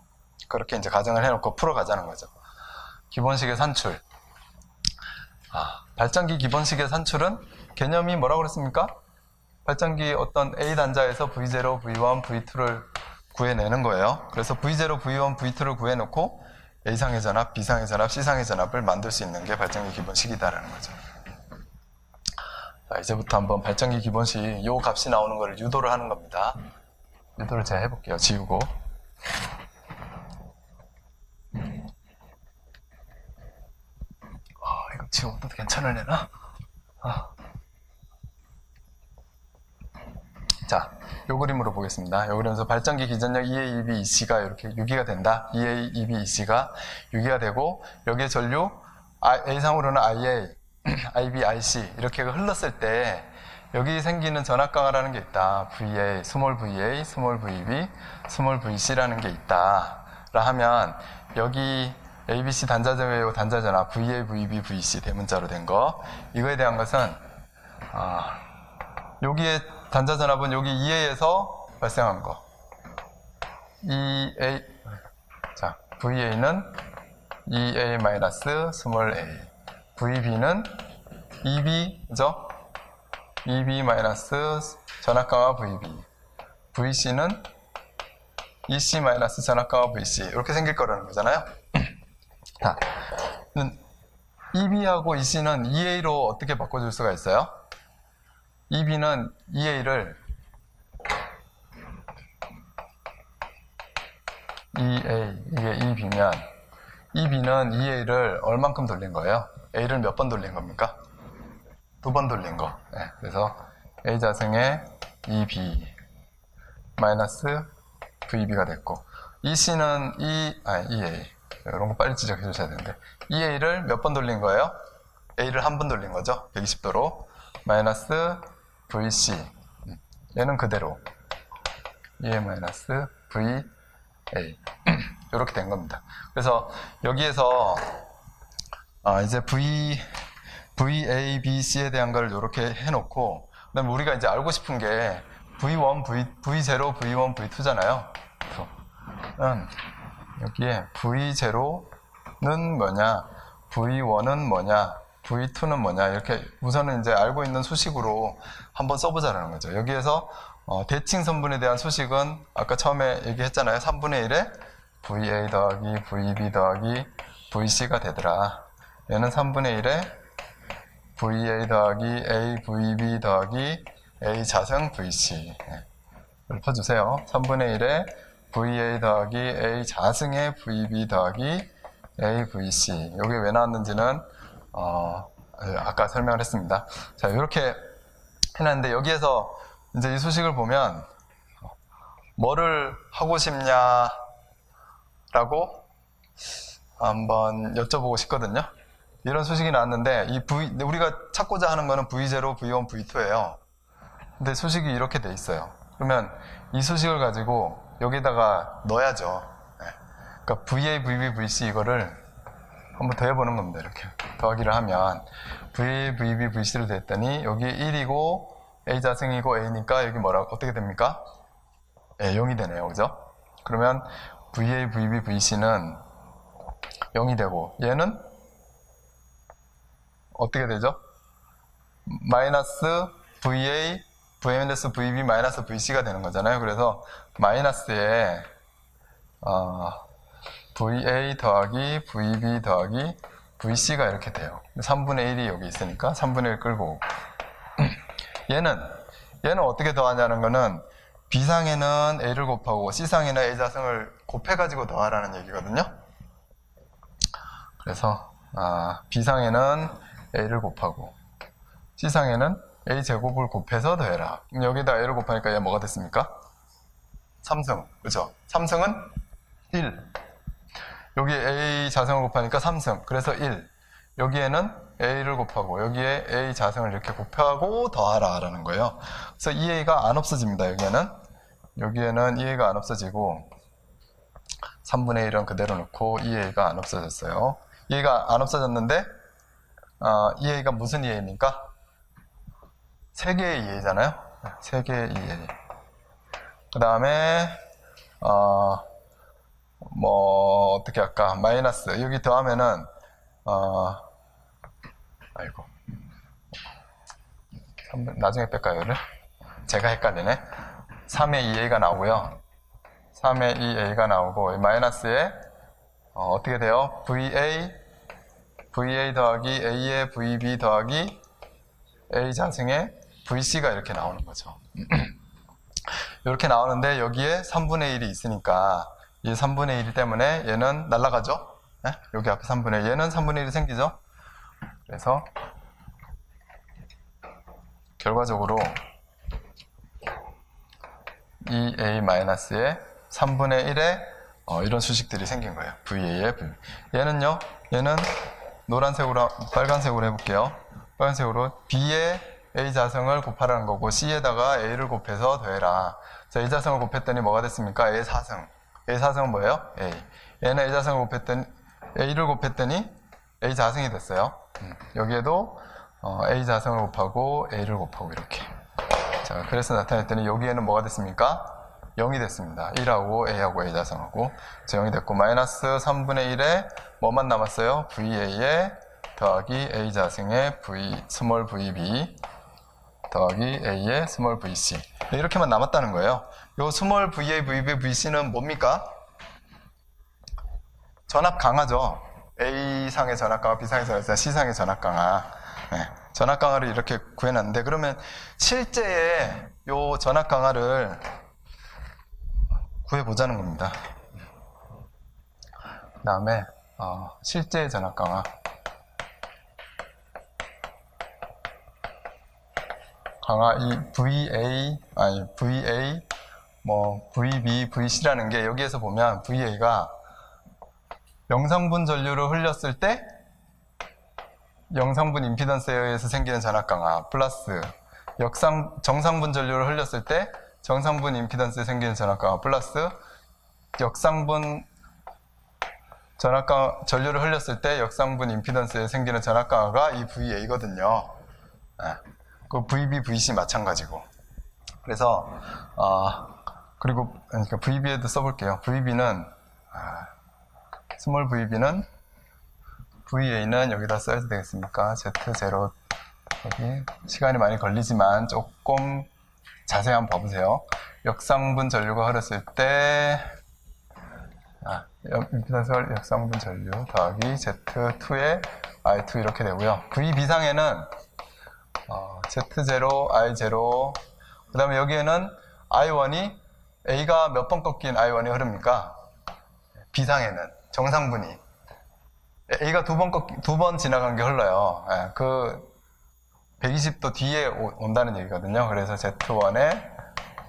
그렇게 이제 가정을 해놓고 풀어가자는 거죠. 기본식의 산출. 발전기 기본식의 산출은 개념이 뭐라고 그랬습니까? 발전기 어떤 A 단자에서 V0, V1, V2를 구해내는 거예요. 그래서 V0, V1, V2를 구해놓고 A상의 전압, B상의 전압, C상의 전압을 만들 수 있는 게 발전기 기본식이다라는 거죠. 자, 이제부터 한번 발전기 기본식 요 값이 나오는 거를 유도를 하는 겁니다. 유도를 제가 해볼게요. 지우고. 이거 지워도 괜찮으려나? 자, 요 그림으로 보겠습니다. 요 그림에서 발전기 기전력 EA, EB, EC가 이렇게 유기가 된다. EA, EB, EC가 유기가 되고, 여기에 전류 A상으로는 IA, IB, IC 이렇게 흘렀을 때 여기 생기는 전압강화라는 게 있다. VA, 스몰 VA, 스몰 VB, 스몰 VC라는 게 있다. 라 하면 여기 ABC 단자전 외우 단자전압 VA, VB, VC 대문자로 된 거 이거에 대한 것은 여기에 단자전압은 여기 EA에서 발생한 거 EA 자 VA는 EA 마이너스 스몰 a VB는 EB죠? EB 마이너스 전압강화 VB VC는 EC 마이너스 전압강화 VC 이렇게 생길 거라는 거잖아요. 자, EB하고 EC는 EA로 어떻게 바꿔줄 수가 있어요? EB는 EA를 EA 이게 EB면 EB는 EA를 얼만큼 돌린 거예요? A를 몇 번 돌린 겁니까? 2번 돌린 거. 네, 그래서 A 자승의 EB 마이너스 VB가 됐고 EC는 EA 이런 거 빨리 지적해 주셔야 되는데 EA를 몇 번 돌린 거예요? A를 한 번 돌린 거죠. 120도로 마이너스 VC 얘는 그대로 EA 마이너스 VA 이렇게 된 겁니다. 그래서 여기에서 이제 VABC에 대한 걸 이렇게 해놓고 그다음에 우리가 이제 알고 싶은 게 V1, V0, V1, V2잖아요. 그래서 여기에 V0는 뭐냐, V1은 뭐냐, V2는 뭐냐 이렇게 우선은 이제 알고 있는 수식으로 한번 써보자는 거죠. 여기에서 대칭 선분에 대한 수식은 아까 처음에 얘기했잖아요. 3분의 1에 VA 더하기 VB 더하기 VC가 되더라. 얘는 3분의 1에 VA 더하기 A VB 더하기 A 자승 VC 읊어주세요. 3분의 1에 VA 더하기 A 자승의 VB 더하기 A VC 이게 왜 나왔는지는 아까 설명을 했습니다. 자, 이렇게 해놨는데 여기에서 이제 이 수식을 보면 뭐를 하고 싶냐라고 한번 여쭤보고 싶거든요. 이런 수식이 나왔는데 우리가 찾고자 하는 거는 V0, V1, V2예요. 근데 수식이 이렇게 돼 있어요. 그러면 이 수식을 가지고 여기다가 넣어야죠. 네. 그러니까 VA, VB, VC 이거를 한번 더해보는 겁니다. 이렇게 더하기를 하면 VA, VB, VC를 됐더니 여기 1이고 A 자승이고 A니까 여기 어떻게 됩니까? 네, 0이 되네요. 그죠? 그러면 VA, VB, VC는 0이 되고 얘는 어떻게 되죠? 마이너스 VA, VB 마이너스 VC가 되는 거잖아요. 그래서 마이너스에 VA 더하기 VB 더하기 VC가 이렇게 돼요. 3분의 1이 여기 있으니까 3분의 1 끌고 오고 얘는 어떻게 더하냐는 거는 B상에는 A를 곱하고 C상에는 A 자승을 곱해가지고 더하라는 얘기거든요. 그래서 B상에는 A를 곱하고 C상에는 A 제곱을 곱해서 더해라. 그럼 여기다 A를 곱하니까 얘 뭐가 됐습니까? 3승. 그죠? 3승은 1. 여기 A 자승을 곱하니까 3승. 그래서 1. 여기에는 A를 곱하고 여기에 A 자승을 이렇게 곱하고 더하라 라는 거예요. 그래서 EA가 안 없어집니다. 여기에는 EA가 안 없어지고 3분의 1은 그대로 넣고 EA가 안 없어졌어요. EA가 안 없어졌는데 EA가 무슨 EA입니까? 3개의 EA잖아요. 3개의 EA. 그 다음에 어떻게 할까? 마이너스 여기 더하면은 나중에 뺄까요? 이를? 제가 헷갈리네. 3의 2a가 나오고요. 3의 2a가 나오고 마이너스에 어떻게 돼요? VA 더하기 A의 VB 더하기 A 자승의 VC가 이렇게 나오는 거죠. 이렇게 나오는데 여기에 3분의 1이 있으니까 이 3분의 1 때문에 얘는 날아가죠? 네? 여기 앞에 3분의 1, 얘는 3분의 1이 생기죠? 그래서 결과적으로 EA-의 3분의 1에 이런 수식들이 생긴 거예요. VA의 VB. 얘는 노란색으로, 빨간색으로 해볼게요. 빨간색으로 B의 A 자승을 곱하라는 거고 C에다가 A를 곱해서 더해라. 자, A 자승을 곱했더니 뭐가 됐습니까? A 4승. A 4승은 뭐예요? A. 얘는 A 자승을 곱했더니 A를 곱했더니 A 자승이 됐어요. 여기에도 A 자승을 곱하고 A를 곱하고 이렇게. 자, 그래서 나타냈더니 여기에는 뭐가 됐습니까? 0이 됐습니다. 1하고 A하고 A 자승하고. 자, 0이 됐고 마이너스 3분의 1에 뭐만 남았어요? VA에 더하기 A 자승의 스몰 VB 더하기 A의 스몰 VC. 이렇게만 남았다는 거예요. 요 스몰 VA, VB, VC는 뭡니까? 전압 강하죠. A상의 전압 강화, B상의 전압 강화, C상의 전압 강화. 네, 전압 강화를 이렇게 구해놨는데 그러면 실제의 요 전압 강화를 구해보자는 겁니다. 그 다음에 실제의 전압 강화. 이 VA, VB, VC라는 게 여기에서 보면 VA가 영상분 전류를 흘렸을 때 영상분 임피던스에 의해서 생기는 전압 강화 플러스 정상분 전류를 흘렸을 때 정상분 임피던스에 생기는 전압 강화 플러스 역상분 전류를 흘렸을 때 역상분 임피던스에 생기는 전압 강화가 이 VA거든요. 그 VB, VC 마찬가지고. 그래서 그리고 그러니까 VB에도 써볼게요. VB는 스몰 VB는 VA는 여기다 써야 되겠습니까? Z0 여기 시간이 많이 걸리지만 조금 자세히 한번 봐보세요. 역상분 전류가 흘렀을 때 임피던스 역상분 전류 더하기 Z2의 I2 이렇게 되고요. VB상에는 Z0, I0 그 다음에 여기에는 I1이 A가 몇 번 꺾인 I1이 흐릅니까? B상에는 정상분이 A가 두 번 지나간 게 흘러요. 그 120도 뒤에 온다는 얘기거든요. 그래서 Z1의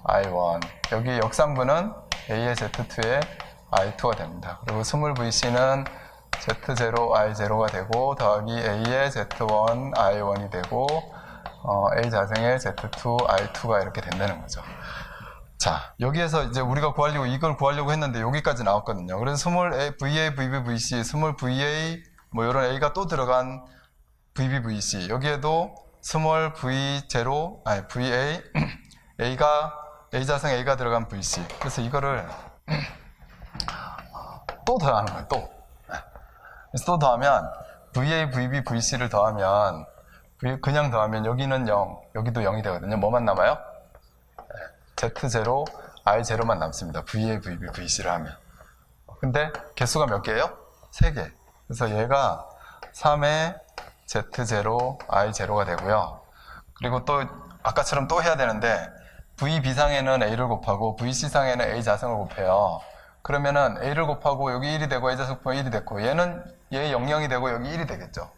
I1 여기 역상분은 A의 Z2의 I2가 됩니다. 그리고 스몰 VC는 Z0, I0가 되고 더하기 A의 Z1, I1이 되고 A 자승의 Z2, I2가 이렇게 된다는 거죠. 자, 여기에서 이제 우리가 이걸 구하려고 했는데 여기까지 나왔거든요. 그래서 스몰 VA, VB, VC, 스몰 VA 이런 A가 또 들어간 VB, VC 여기에도 스몰 V0, VA A 자승 A가 들어간 VC. 그래서 이거를 또 더하는 거예요. 그래서 또 더하면 VA, VB, VC를 더하면 그냥 더하면 여기는 0, 여기도 0이 되거든요. 뭐만 남아요? Z0, I0만 남습니다. VA, VB, VC를 하면. 근데 개수가 몇 개예요? 3개. 그래서 얘가 3의 Z0, I0가 되고요. 그리고 또 아까처럼 또 해야 되는데 VB상에는 A를 곱하고 VC상에는 A 자승을 곱해요. 그러면은 A를 곱하고 여기 1이 되고 A 자승 곱하면 1이 됐고 얘 00이 되고 여기 1이 되겠죠.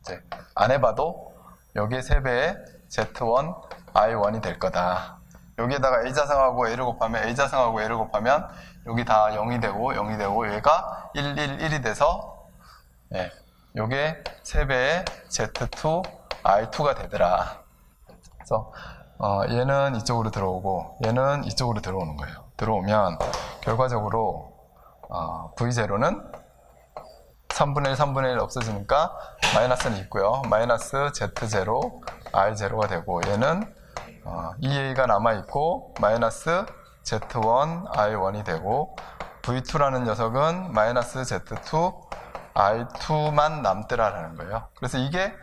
이제 안 해봐도 여기에 3배의 Z1, I1이 될 거다. 여기에다가 A 자승하고 A를 곱하면 A 자승하고 A를 곱하면 여기 다 0이 되고 0이 되고 얘가 1, 1, 1이 돼서 요게 3배의 Z2, I2가 되더라. 그래서 얘는 이쪽으로 들어오고 얘는 이쪽으로 들어오는 거예요. 들어오면 결과적으로 V0는 3분의 1, 3분의 1 없어지니까 마이너스는 있고요. 마이너스 Z0, I0가 되고 얘는 2A가 남아있고 마이너스 Z1, I1이 되고 V2라는 녀석은 마이너스 Z2, I2만 남더라라는 거예요. 그래서 이게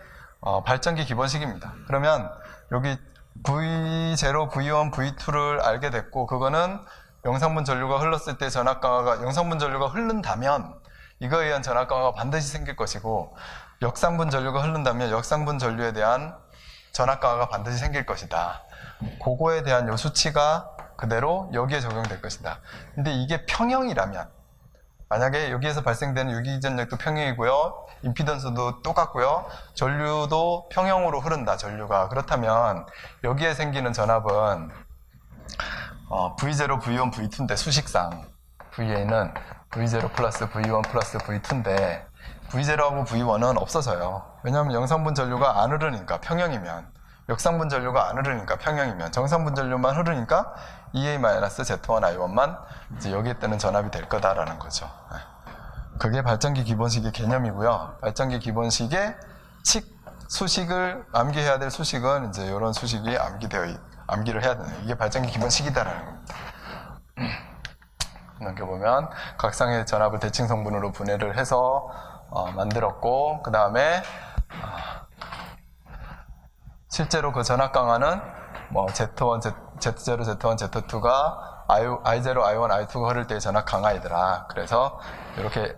발전기 기본식입니다. 그러면 여기 V0, V1, V2를 알게 됐고 그거는 영상분 전류가 흘렀을 때 전압 강화가 영상분 전류가 흐른다면 이거에 의한 전압 강화가 반드시 생길 것이고 역상분 전류가 흐른다면 역상분 전류에 대한 전압 강화가 반드시 생길 것이다. 그거에 대한 요 수치가 그대로 여기에 적용될 것이다. 근데 이게 평형이라면 만약에 여기에서 발생되는 유기전력도 평형이고요. 임피던스도 똑같고요. 전류도 평형으로 흐른다. 전류가. 그렇다면 여기에 생기는 전압은 V0, V1, V2인데 수식상 VA는 V0 플러스 V1 플러스 V2인데 V0하고 V1은 없어져요. 왜냐하면 영상분 전류가 안 흐르니까 평형이면 역상분 전류가 안 흐르니까 평형이면 정상분 전류만 흐르니까 EA-Z1I1만 이제 여기에 뜨는 전압이 될 거다라는 거죠. 그게 발전기 기본식의 개념이고요. 발전기 기본식의 수식을 암기해야 될 수식은 이제 이런 수식이 암기를 해야 되는 이게 발전기 기본식이다라는 겁니다. 넘겨보면 각상의 전압을 대칭 성분으로 분해를 해서 만들었고 그 다음에 실제로 그 전압 강화는 뭐 Z1, Z0, Z1, Z2가 I0, I1, I2가 흐를 때의 전압 강화이더라. 그래서 이렇게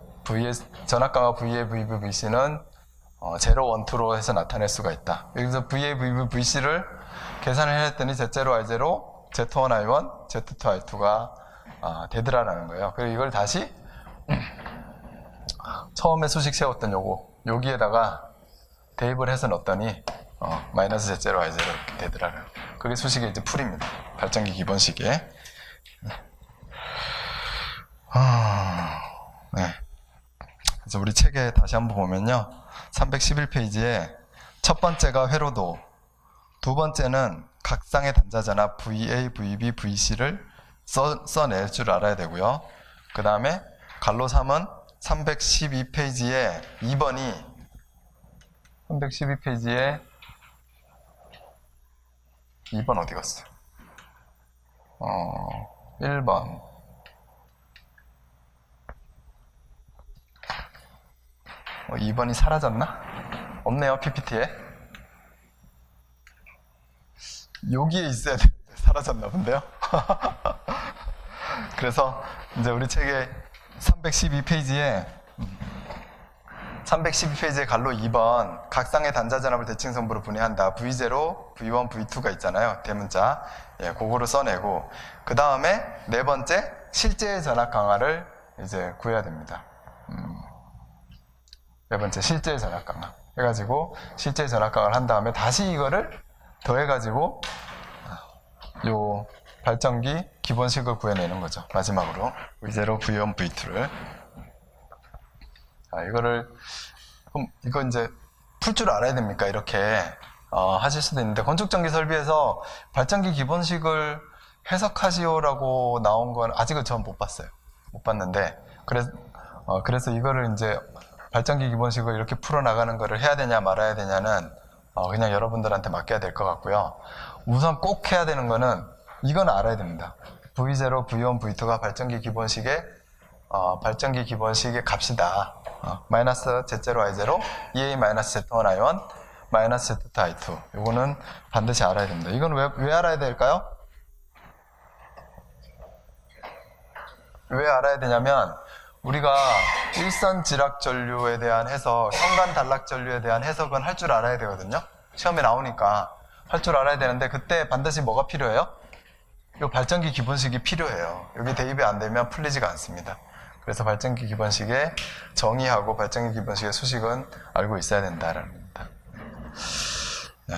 전압 강화 VA, VB, VC는 0, 1, 2로 해서 나타낼 수가 있다. 여기서 VA, VB, VC를 계산을 해냈더니 Z0, I0, Z1, I1, Z2, I2가 되더라라는 거예요. 그리고 이걸 다시 처음에 수식 세웠던 여기에다가 대입을 해서 넣었더니 마이너스 Z0, I0 이렇게 되더라고요. 그게 수식의 이제 풀입니다. 발전기 기본식에. 네. 그래서 우리 책에 다시 한번 보면요. 311페이지에 첫 번째가 회로도, 두 번째는 각상의 단자전압 VA, VB, VC를 써낼 줄 알아야 되고요. 그 다음에 갈로 3은 312페이지에 2번이 312페이지에 2번 어디 갔어요? 1번. 어, 2번이 사라졌나? 없네요, PPT에. 여기에 있어야 되는데, 사라졌나 본데요? 그래서, 이제 우리 책의 312페이지에 갈로 2번 각상의 단자전압을 대칭성분으로 분해한다. V0, V1, V2가 있잖아요. 대문자. 예, 그거를 써내고 그 다음에 네 번째 실제의 전압 강화를 이제 구해야 됩니다. 네 번째 실제의 전압 강화 해가지고 실제의 전압 강화를 한 다음에 다시 이거를 더해가지고 요 발전기 기본식을 구해내는 거죠. 마지막으로 V0, V1, V2를 이거를 그럼 이거 이제 풀 줄 알아야 됩니까? 이렇게 하실 수도 있는데 건축전기 설비에서 발전기 기본식을 해석하시오라고 나온 건 아직은 전 못 봤어요. 못 봤는데 그래서 이거를 이제 발전기 기본식을 이렇게 풀어나가는 거를 해야 되냐 말아야 되냐는 그냥 여러분들한테 맡겨야 될 것 같고요. 우선 꼭 해야 되는 거는 이건 알아야 됩니다. V0, V1, V2가 발전기 기본식의 값이다. 마이너스 Z0, I0, EA 마이너스 Z1, I1, 마이너스 Z2, I2. 이거는 반드시 알아야 됩니다. 이건 왜 알아야 될까요? 왜 알아야 되냐면 우리가 일선 지락 전류에 대한 해석, 현관 단락 전류에 대한 해석은 할 줄 알아야 되거든요. 시험에 나오니까 할 줄 알아야 되는데 그때 반드시 뭐가 필요해요? 이 발전기 기본식이 필요해요. 여기 대입이 안 되면 풀리지가 않습니다. 그래서 발전기 기본식의 정의하고 발전기 기본식의 수식은 알고 있어야 된다라는 겁니다. 네.